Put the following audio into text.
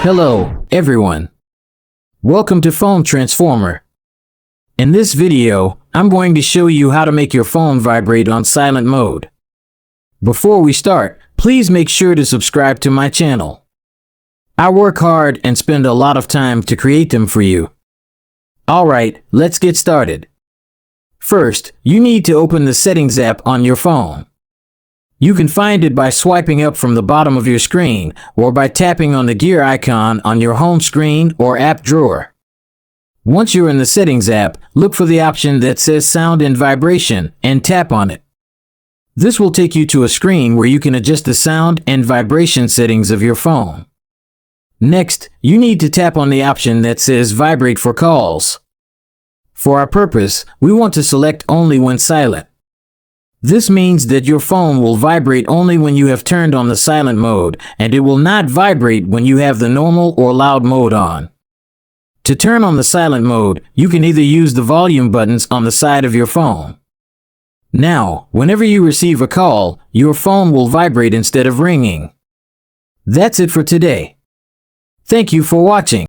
Hello, everyone. Welcome to Phone Transformer. In this video, I'm going to show you how to make your phone vibrate on silent mode. Before we start, please make sure to subscribe to my channel. I work hard and spend a lot of time to create them for you. Alright, let's get started. First, you need to open the Settings app on your phone. You can find it by swiping up from the bottom of your screen or by tapping on the gear icon on your home screen or app drawer. Once you're in the Settings app, look for the option that says Sound and Vibration and tap on it. This will take you to a screen where you can adjust the sound and vibration settings of your phone. Next, you need to tap on the option that says Vibrate for Calls. For our purpose, we want to select Only when silent. This means that your phone will vibrate only when you have turned on the silent mode, and it will not vibrate when you have the normal or loud mode on. To turn on the silent mode, you can either use the volume buttons on the side of your phone. Now, whenever you receive a call, your phone will vibrate instead of ringing. That's it for today. Thank you for watching.